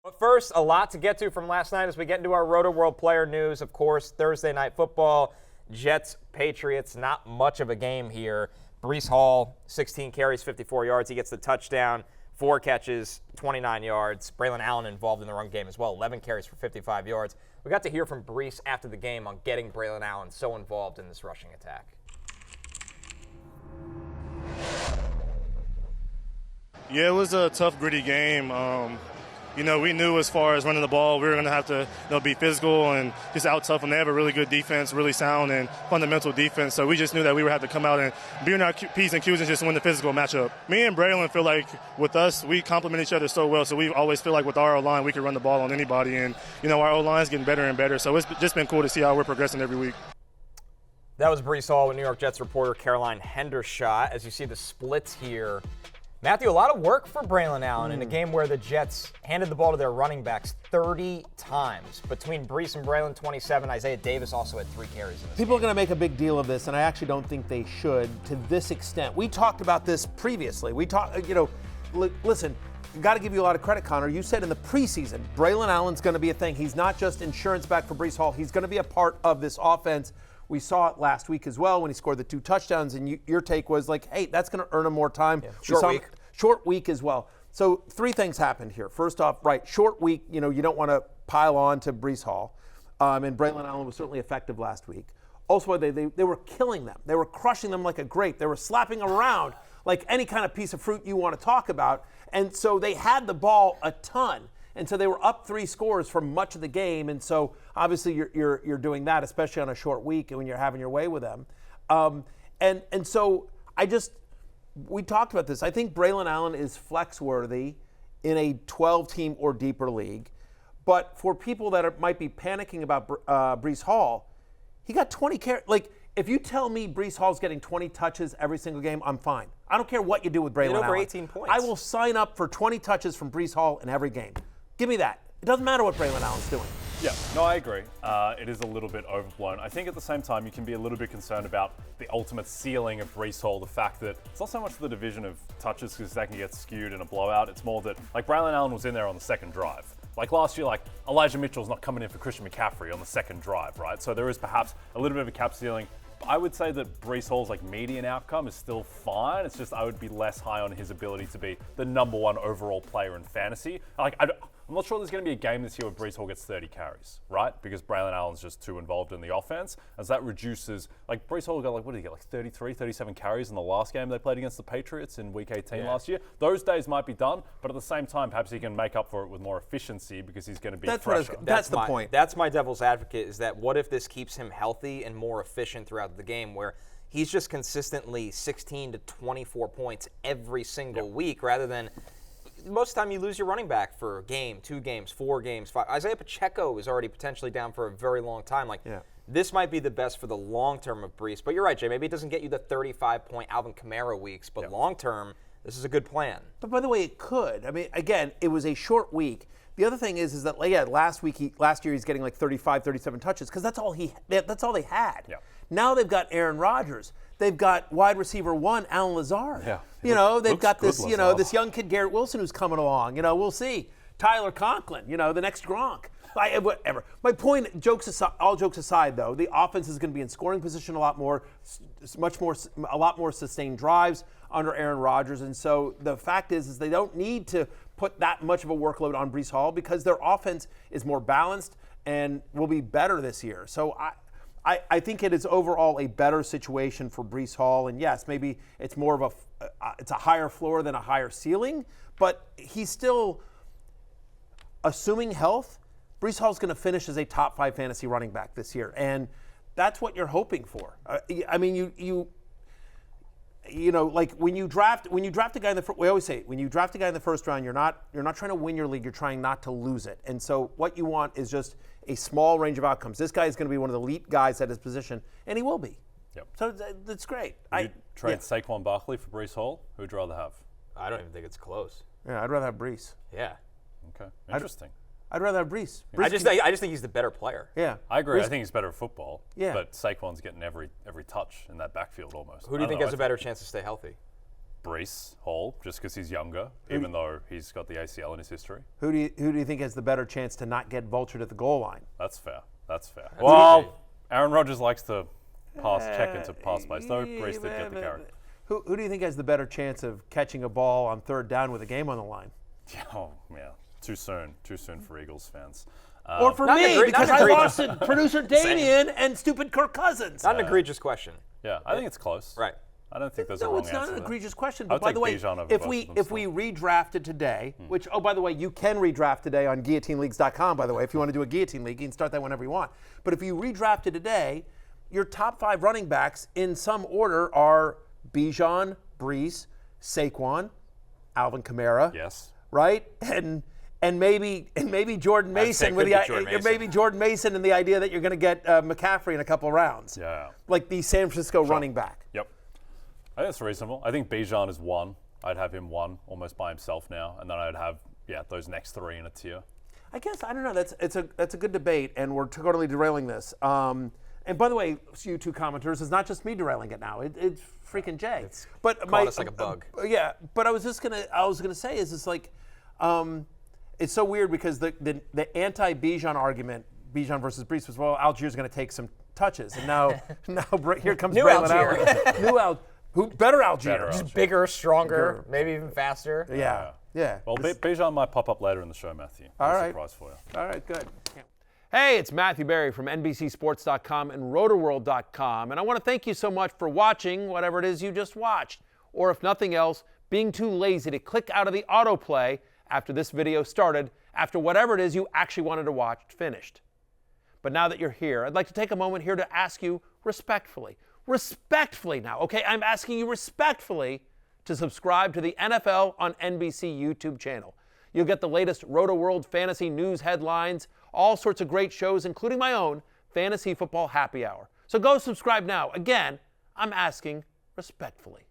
But first, a lot to get to from last night as we get into our Roto World player news. Of course, Thursday Night Football, Jets, Patriots, not much of a game here. Breece Hall, 16 carries, 54 yards. He gets the touchdown, 4 catches, 29 yards. Braelon Allen involved in the run game as well, 11 carries for 55 yards. We got to hear from Breece after the game on getting Braelon Allen so involved in this rushing attack. Yeah, it was a tough, gritty game. We knew as far as running the ball, we were going to have to be physical and just out-tough them. They have a really good defense, really sound and fundamental defense. So we just knew that we would have to come out and be in our P's and Q's and just win the physical matchup. Me and Braelon feel like with us, we complement each other so well. So we always feel like with our O-line, we can run the ball on anybody. And, our O-line is getting better and better. So it's just been cool to see how we're progressing every week. That was Breece Hall with New York Jets reporter Caroline Hendershot. As you see the splits here, Matthew, a lot of work for Braelon Allen in a game where the Jets handed the ball to their running backs 30 times. Between Breece and Braelon, 27. Isaiah Davis also had 3 carries in this People game. are going to make a big deal of this, and I actually don't think they should to this extent. We talked about this previously. Listen, got to give you a lot of credit, Connor. You said in the preseason, Braelon Allen's going to be a thing. He's not just insurance back for Breece Hall. He's going to be a part of this offense. We saw it last week as well when he scored the 2 touchdowns, and your take was like, hey, that's going to earn him more time. Yeah. Short week as well. So 3 things happened here. First off, short week, you don't want to pile on to Breece Hall. And Braelon Allen was certainly effective last week. Also, they were killing them. They were crushing them like a grape. They were slapping around like any kind of piece of fruit you want to talk about. And so they had the ball a ton. And so they were up 3 scores for much of the game. And so obviously you're doing that, especially on a short week and when you're having your way with them. And so we talked about this. I think Braelon Allen is flex-worthy in a 12-team or deeper league. But for people that might be panicking about Breece Hall, he got 20 carries. If you tell me Breece Hall's getting 20 touches every single game, I'm fine. I don't care what you do with Braelon Allen. Over 18 points. I will sign up for 20 touches from Breece Hall in every game. Give me that. It doesn't matter what Braelon Allen's doing. Yeah, no, I agree. It is a little bit overblown. I think at the same time, you can be a little bit concerned about the ultimate ceiling of Breece Hall, the fact that it's not so much the division of touches because that can get skewed in a blowout. It's more that, Braelon Allen was in there on the second drive. Last year, Elijah Mitchell's not coming in for Christian McCaffrey on the second drive, right? So there is perhaps a little bit of a cap ceiling. I would say that Breece Hall's median outcome is still fine. It's just I would be less high on his ability to be the number 1 overall player in fantasy. I'm not sure there's going to be a game this year where Breece Hall gets 30 carries, right? Because Braelon Allen's just too involved in the offense. As that reduces, Breece Hall got what did he get, 33, 37 carries in the last game they played against the Patriots in Week 18 last year. Those days might be done, but at the same time, perhaps he can make up for it with more efficiency because he's going to be fresher. That's the point. That's my devil's advocate, is that what if this keeps him healthy and more efficient throughout the game, where he's just consistently 16 to 24 points every single week, rather than most of the time you lose your running back for a game, 2 games, 4 games, 5. Isaiah Pacheco is already potentially down for a very long time. This might be the best for the long term of Breece. But you're right, Jay. Maybe it doesn't get you the 35-point Alvin Kamara weeks, but long term, this is a good plan. But by the way, it could. I mean, again, it was a short week. The other thing is that last year he's getting 35, 37 touches because that's all they had. Yeah. Now they've got Aaron Rodgers. They've got wide receiver 1, Allen Lazard. Yeah. They've got this, Lazard. this young kid Garrett Wilson who's coming along. We'll see. Tyler Conklin, the next Gronk. Whatever. My point, all jokes aside, though, the offense is going to be in scoring position a lot more, a lot more sustained drives under Aaron Rodgers. And so the fact is they don't need to put that much of a workload on Breece Hall because their offense is more balanced and will be better this year. So I think it is overall a better situation for Breece Hall. And yes, maybe it's more of it's a higher floor than a higher ceiling, but he's still, assuming health, Breece Hall's going to finish as a top 5 fantasy running back this year. And that's what you're hoping for. I mean, when you draft a guy in the first, we always say when you draft a guy in the first round, you're not trying to win your league, you're trying not to lose it. And so what you want is just a small range of outcomes. This guy is going to be one of the elite guys at his position, and he will be. Yep. So that's great. Would you trade Saquon Barkley for Breece Hall? Who would you rather have? I don't even think it's close. Yeah, I'd rather have Breece. Yeah. Okay. Interesting. I'd rather have Breece. I just think he's the better player. Yeah. I agree. I think he's better at football. Yeah. But Saquon's getting every touch in that backfield almost. Who do you think has a better chance to stay healthy? Breece Hall, just because he's younger, even though he's got the ACL in his history. Who do you think has the better chance to not get vultured at the goal line? That's fair. Well, Aaron Rodgers likes to check into pass plays, though Breece did get the carry. Who do you think has the better chance of catching a ball on third down with a game on the line? Oh, yeah. Too soon for Eagles fans. Or for me, because I lost to producer Damien and stupid Kirk Cousins. Not an egregious question. Yeah, I think it's close. Right. I don't think there's a wrong answer. No, it's not an egregious question. I'll But by take the way, Bijan over if both we of them if we redrafted today, which by the way, you can redraft today on guillotineleagues.com. By the way, if you want to do a guillotine league, you can start that whenever you want. But if you redrafted today, your top 5 running backs in some order are Bijan, Breece, Saquon, Alvin Kamara. Yes. Right? And maybe Jordan Mason with maybe Jordan Mason and the idea that you're going to get McCaffrey in a couple rounds. Yeah. Like the San Francisco running back. Yep. I think that's reasonable. I think Bijan is 1. I'd have him 1 almost by himself now, and then I'd have those next 3 in a tier. I guess I don't know. That's a good debate, and we're totally derailing this. And by the way, you two commenters, it's not just me derailing it now. It's freaking Jay. But caught us like a bug. Yeah, but I was gonna say is it's like, it's so weird because the anti-Bijan argument, Bijan versus Breece, was Algiers going to take some touches, and now here comes Braelon Allen. New Algier. Better Algier. Just bigger, stronger, maybe even faster. Yeah. Well, Bijan might pop up later in the show, Matthew. All right. Surprise for you. All right, good. Hey, it's Matthew Berry from NBCSports.com and RotoWorld.com, and I want to thank you so much for watching whatever it is you just watched, or if nothing else, being too lazy to click out of the autoplay after this video started, after whatever it is you actually wanted to watch finished. But now that you're here, I'd like to take a moment here to ask you respectfully now, okay? I'm asking you respectfully to subscribe to the NFL on NBC YouTube channel. You'll get the latest Roto-World fantasy news headlines, all sorts of great shows, including my own Fantasy Football Happy Hour. So go subscribe now. Again, I'm asking respectfully.